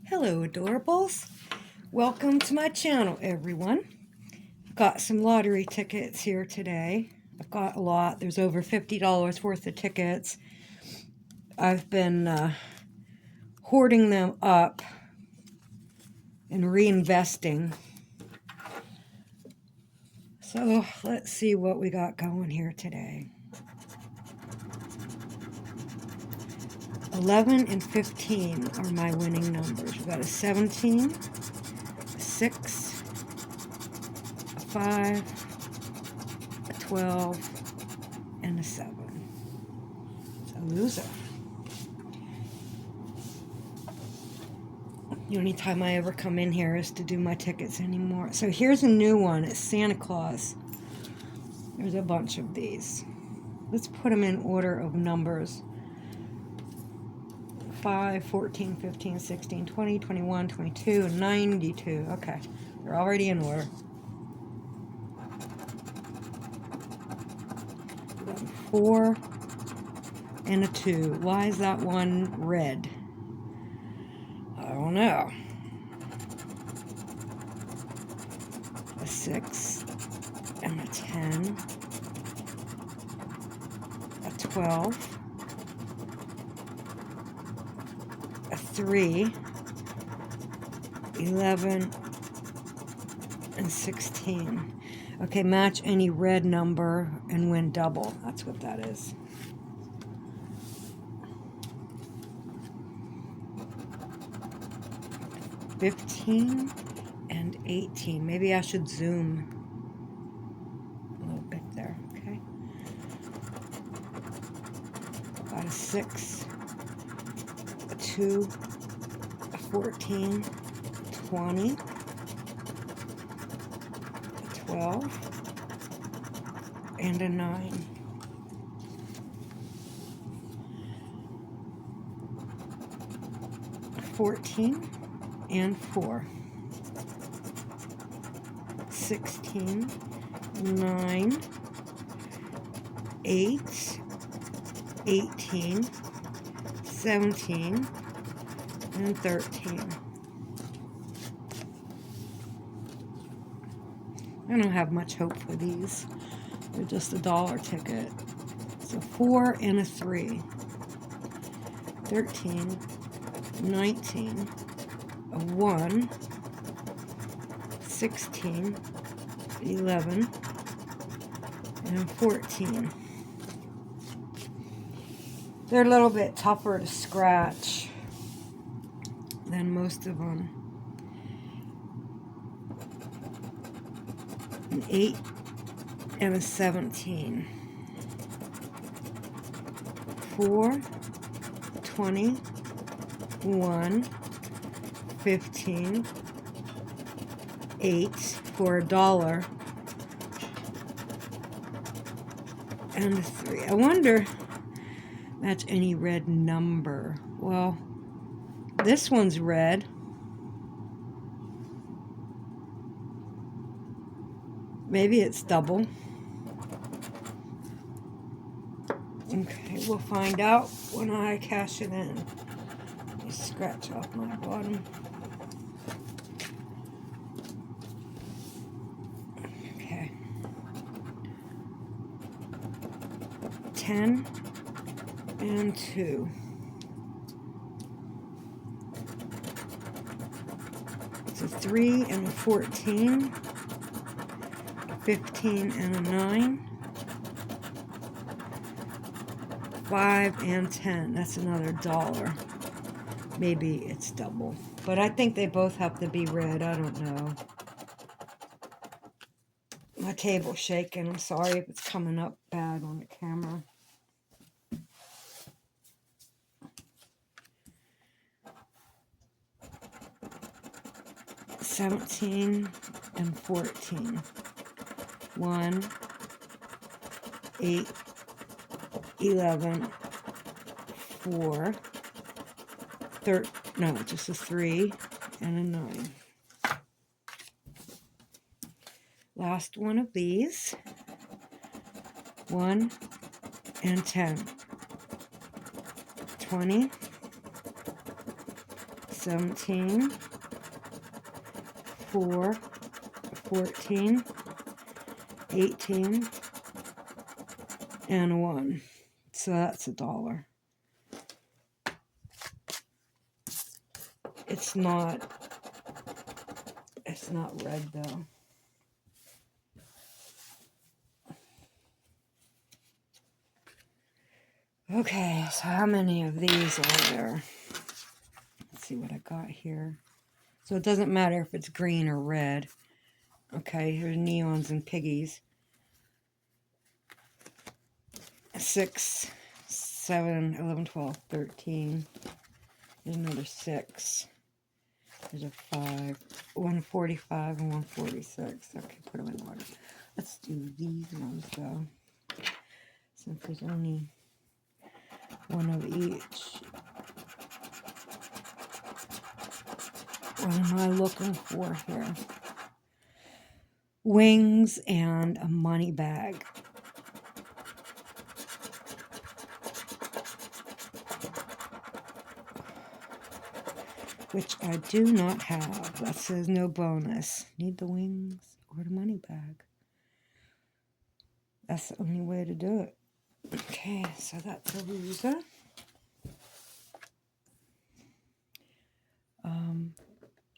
Hello, adorables. Welcome to my channel, everyone. I've got some lottery tickets here today. I've got a lot. There's over $50 worth of tickets. I've been hoarding them up and reinvesting. So let's see what we got going here today. 11 and 15 are my winning numbers. We've got a 17, a 6, a 5, a 12, and a 7. So loser. The only time I ever come in here is to do my tickets anymore. So here's a new one. It's Santa Claus. There's a bunch of these. Let's put them in order of numbers. 5, 14, 15, 16, 20, 21, 22, 92. Okay, they're already in order. 4 and a 2. Why is that one red? I don't know. A 6 and a 10. A 12. A 3, 11, and 16. Okay, match any red number and win double. That's what that is. $15 and 18. Maybe I should zoom a little bit there, okay? Got a 6, a 2, a 14, 20, a 12, and a 9. $14 and 4. 16, 9, 8, 18, 17, and 13. I don't have much hope for these. They're just a dollar ticket. So 4 and a 3. 13, 19, a 1, 16, 11, and 14. They're a little bit tougher to scratch than most of them. An 8 and a 17. 4, 20, 1, 15, 8 for $1, and a 3. I wonder, match any red number. Well, this one's red. Maybe it's double. Okay, we'll find out when I cash it in. Just scratch off my bottom. Okay. 10 and 2. It's a 3 and a 14. 15 and a 9. 5 and 10. That's another $1. Maybe it's double. But I think they both have to be red. I don't know. My table's shaking. I'm sorry if it's coming up bad on the camera. $17 and 14. 1, 8, 11, 4, 13, no, just a 3 and a 9. Last one of these. 1 and 10. 20, 17, 4, 14, 18, and a 1. So that's $1. It's not red though. Okay, so how many of these are there? Let's see what I got here. So it doesn't matter if it's green or red. Okay, here's neons and piggies. 6, 7, 11, 12, 13. There's another 6. There's a 5, 145 and 146. Okay, put them in order. Let's do these ones though. Since there's only one of each. What am I looking for here? Wings and a money bag. Which I do not have. That says no bonus. Need the wings or the money bag. That's the only way to do it. Okay, so that's a loser.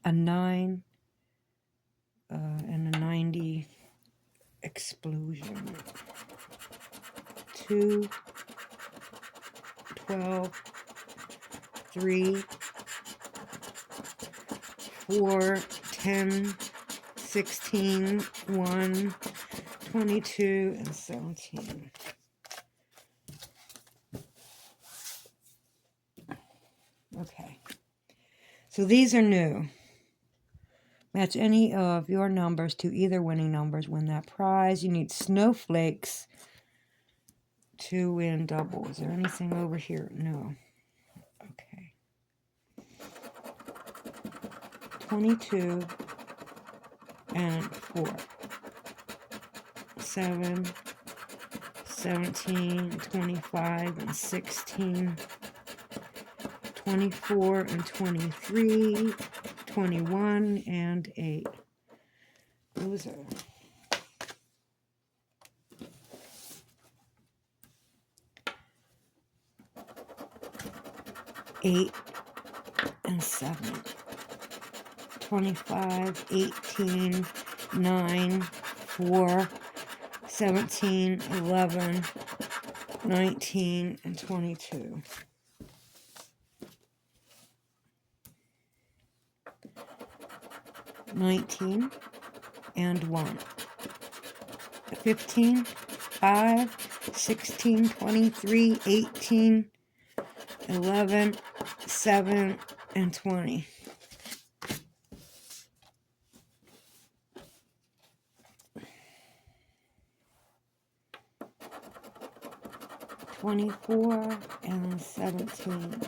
A 9 and a 90 explosion. 2, 12, 3, 4, 10, 16, 1, 22, and 17. Okay. So these are new. Match any of your numbers to either winning numbers. Win that prize. You need snowflakes to win double. Is there anything over here? No. Okay. 22 and 4. 7, 17, 25, and 16. 24 and 23. 21 and 8. Loser. Eight and 7. 25, 18, 9, 4, 17, 11, 19, and 22. 19 and 1. 15, 5, 16, 23, 18, 11, 7, and 20. 24 and 17.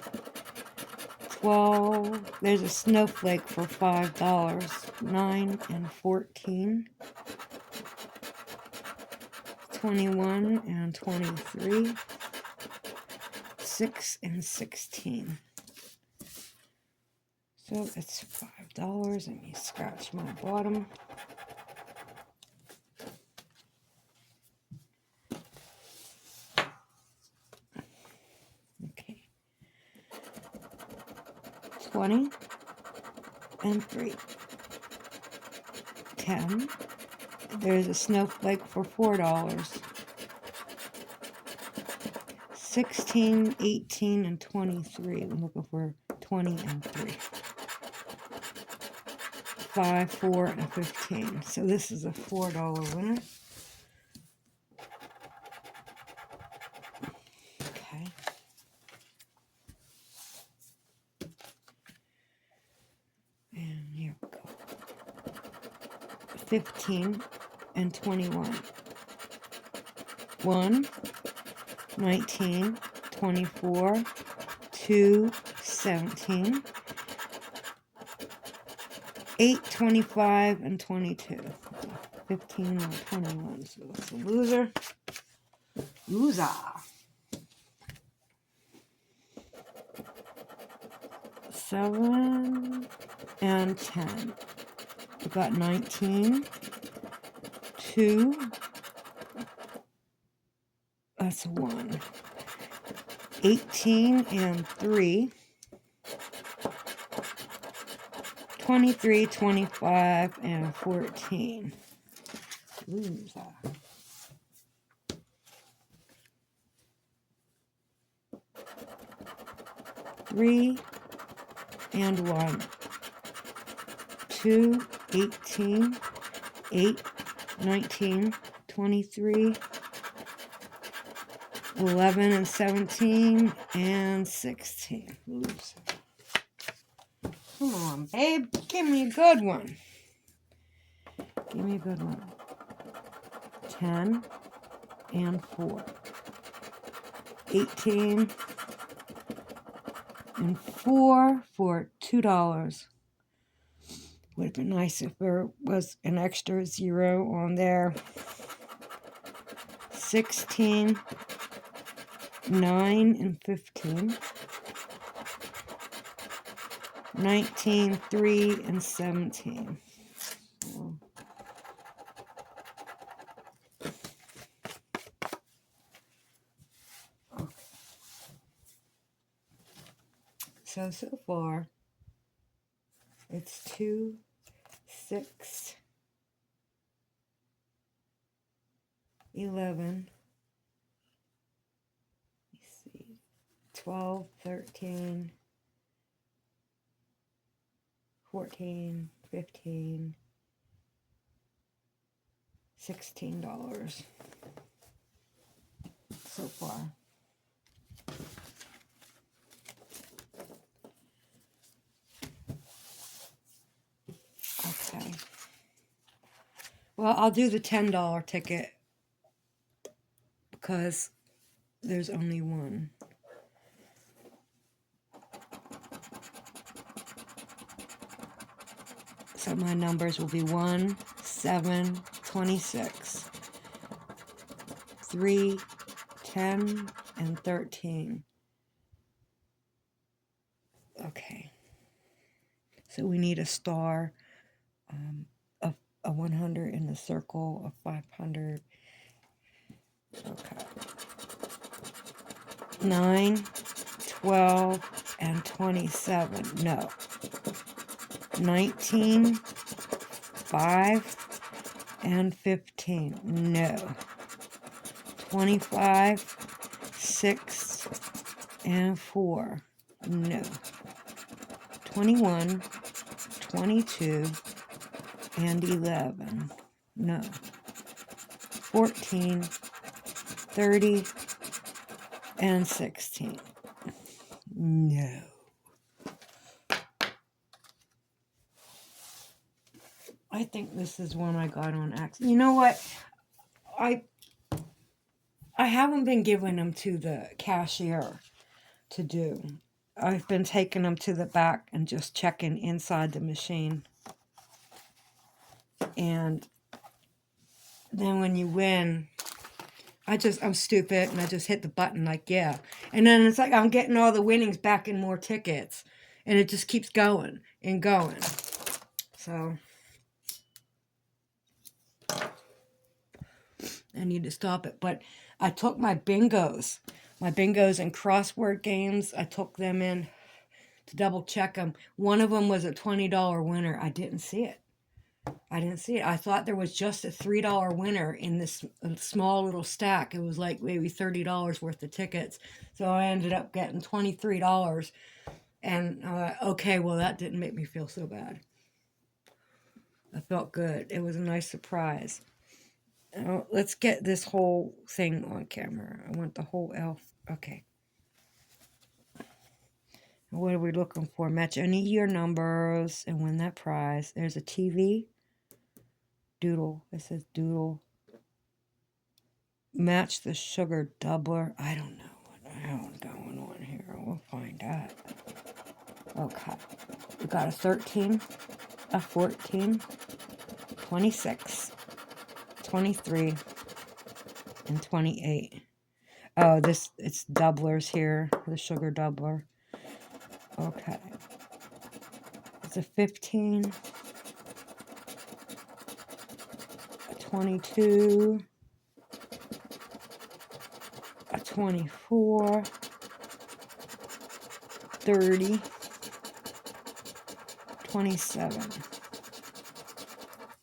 12. There's a snowflake for $5. 9 and 14. 21 and 23. 6 and 16. So it's $5. Let me scratch my bottom. Okay. 20 and 3. 10. There's a snowflake for $4. 16, 18, and 23. I'm looking for 20 and 3. 5, 4, and 15. So this is a $4 winner. Okay. And here we go. 15 and 21. 1, 19, 24, 2, 17, 8, 25, and 22. 15 and 21. So that's a loser. Loser. 7 and 10. We got 19, 2, that's a 1. 18 and 3. 23, 25, and 14. Loser. 3 and 1. 2, 18, 8, 19, 23, 11 and 17, and 16. Loser. Come on, babe. Give me a good one. Give me a good one. 10 and 4. 18 and 4 for $2. Would have been nice if there was an extra 0 on there. 16, 9 and 15. 19, 3 and 17. So far, it's 2, 6, 11, let's see, 12, 13, 14, 15, $16 so far. Okay. Well, I'll do the $10 ticket because there's only one. So my numbers will be 1, 7, 26, 3, 10, and 13. Okay. So we need a star, a 100 in the circle, a 500. Okay. 9, 12, and 27. No. 19, 5, and 15. No. 25, 6, and 4. No. 21, 22, and 11. No. 14, 30, and 16. No. I think this is one I got on accident. You know what? I haven't been giving them to the cashier to do. I've been taking them to the back and just checking inside the machine. And then when you win, I'm stupid and I just hit the button like, yeah. And then it's like I'm getting all the winnings back in more tickets. And it just keeps going and going. So I need to stop it. But I took my bingos and crossword games. I took them in to double check them. One of them was a $20 winner. I didn't see it. I thought there was just a $3 winner in this small little stack. It was like maybe $30 worth of tickets. So I ended up getting $23. And okay, well, that didn't make me feel so bad. I felt good. It was a nice surprise. Let's get this whole thing on camera. I want the whole elf. Okay. What are we looking for? Match any of your numbers and win that prize. There's a TV. Doodle. It says doodle. Match the sugar doubler. I don't know what the hell is going on here. We'll find out. Okay. We got a 13, a 14, 26, 23, and 28. Oh, it's doublers here. The sugar doubler. Okay. It's a 15, a 22, a 24, 30, 27,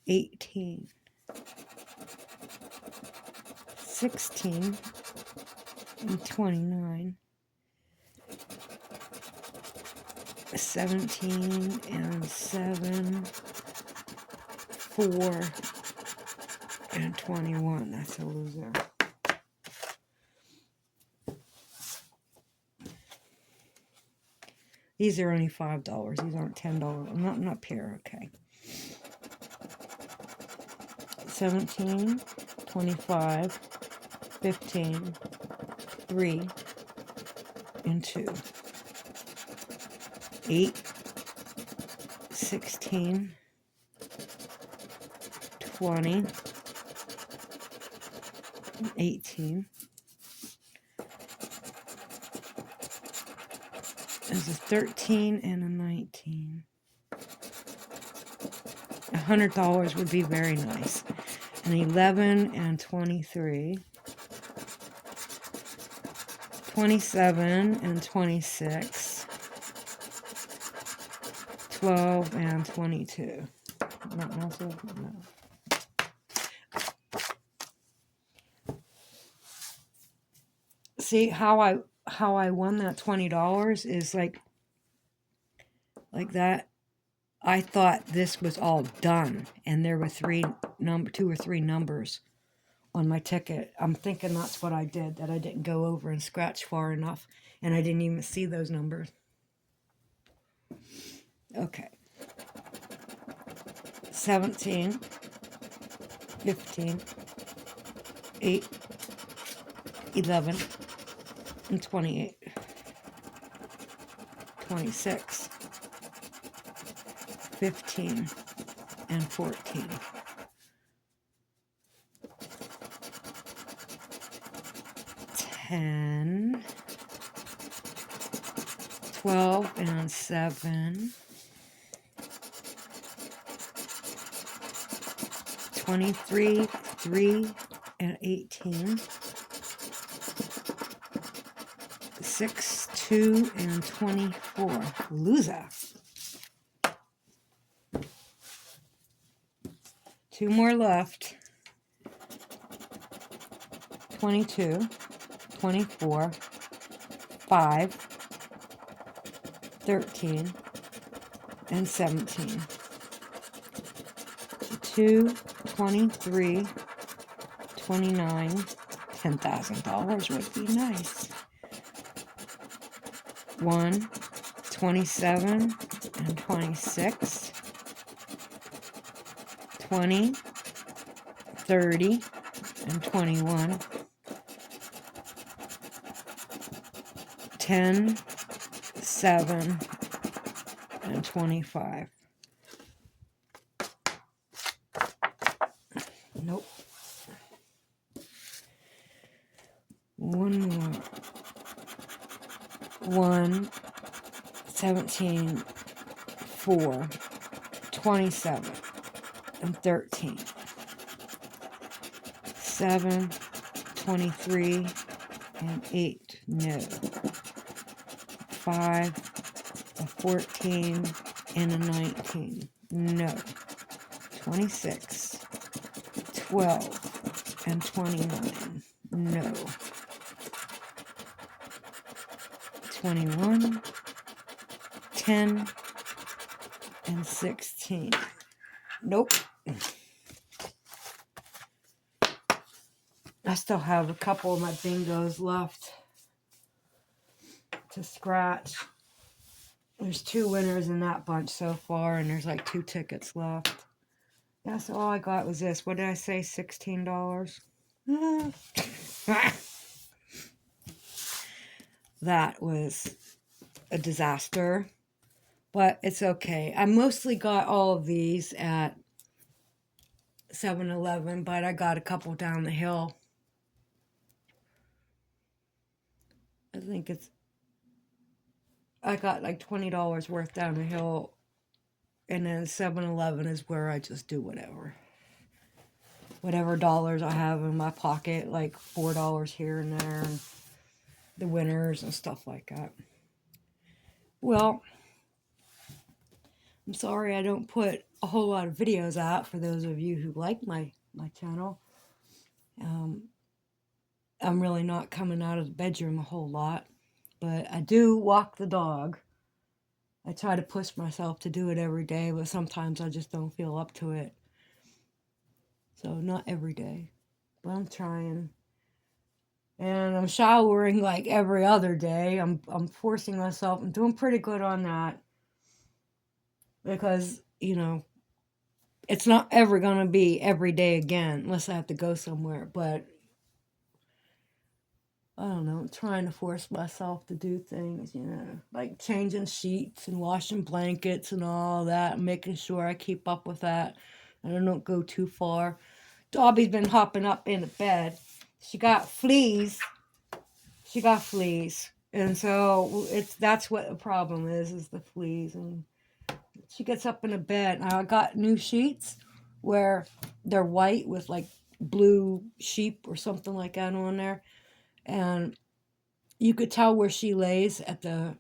18, 16, and 29, 17, and 7, 4, and 21. That's a loser. These are only $5. These aren't $10. I'm not pure. Okay. 17, 25, 15, 3, and 2. 8, 16, 20, 18. There's a 13 and a 19. $100 would be very nice. An 11 and 23. 27 and 26. 12 and 22. Nothing else? No. See how I won that $20 is like that. I thought this was all done, and there were 2 or 3 numbers on my ticket. I'm thinking that's what I did, that I didn't go over and scratch far enough, and I didn't even see those numbers. Okay. 17, 15, 8, 11, and 28, 26, 15, and 14. 10, 12, and 7, 23, 3, and 18, 6, 2, and 24. Loser. 2 more left. 22, 24, 5, 13, and 17. 2, 23, 29, $10,000 would be nice. 1, 27, and 26, 20, 30, and 21, 10, 7, and 25. Nope. One more. 1, 17, 4, 27, and 13. 7, 23, and 8. No. 5, a 14, and a 19. No. 26, 12, and 29. No. 21, 10, and 16. Nope. I still have a couple of my bingos left to scratch. There's 2 winners in that bunch so far, and there's like 2 tickets left. That's all I got was this. What did I say? $16? That was a disaster, but it's okay. I mostly got all of these at 7-Eleven, but I got a couple down the hill. I got like $20 worth down the hill And then 7-Eleven is where I just do whatever. Whatever dollars I have in my pocket, like $4 here and there, and the winners and stuff like that. Well, I'm sorry I don't put a whole lot of videos out for those of you who like my channel. I'm really not coming out of the bedroom a whole lot, but I do walk the dog. I try to push myself to do it every day, but sometimes I just don't feel up to it. So not every day, but I'm trying. And I'm showering like every other day. I'm forcing myself. I'm doing pretty good on that because, it's not ever going to be every day again unless I have to go somewhere. But I don't know, trying to force myself to do things, like changing sheets and washing blankets and all that, making sure I keep up with that and I don't go too far. Dobby's been hopping up in the bed. She got fleas. And so that's what the problem is the fleas. And she gets up in the bed. Now I got new sheets where they're white with like blue sheep or something like that on there. And you could tell where she lays at the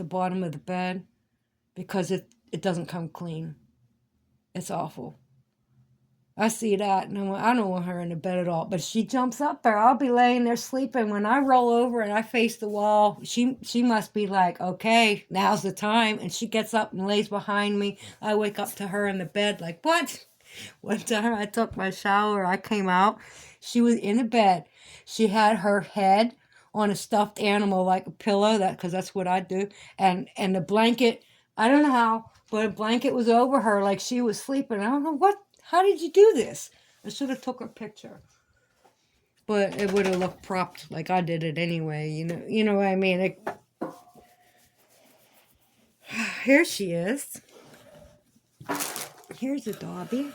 bottom of the bed because it doesn't come clean. It's awful. I see that, and I don't want her in the bed at all. But she jumps up there. I'll be laying there sleeping. When I roll over and I face the wall, she must be like, okay, now's the time. And she gets up and lays behind me. I wake up to her in the bed like, what? One time I took my shower. I came out. She was in the bed. She had her head on a stuffed animal like a pillow, because that's what I do. And the blanket, I don't know how, but a blanket was over her like she was sleeping. I don't know what. How did you do this? I should have took a picture. But it would have looked propped like I did it anyway. You know what I mean? Here she is. Here's a Dobby.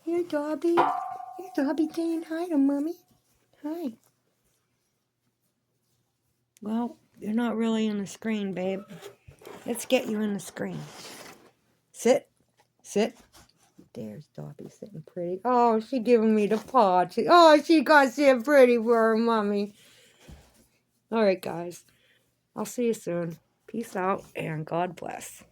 Here, Dobby. Here, Dobby saying hi to Mommy. Hi. Well, you're not really in the screen, babe. Let's get you in the screen. Sit. Sit. There's Dobby sitting pretty. Oh, she giving me the paw. She got sit pretty for her mommy. All right, guys. I'll see you soon. Peace out and God bless.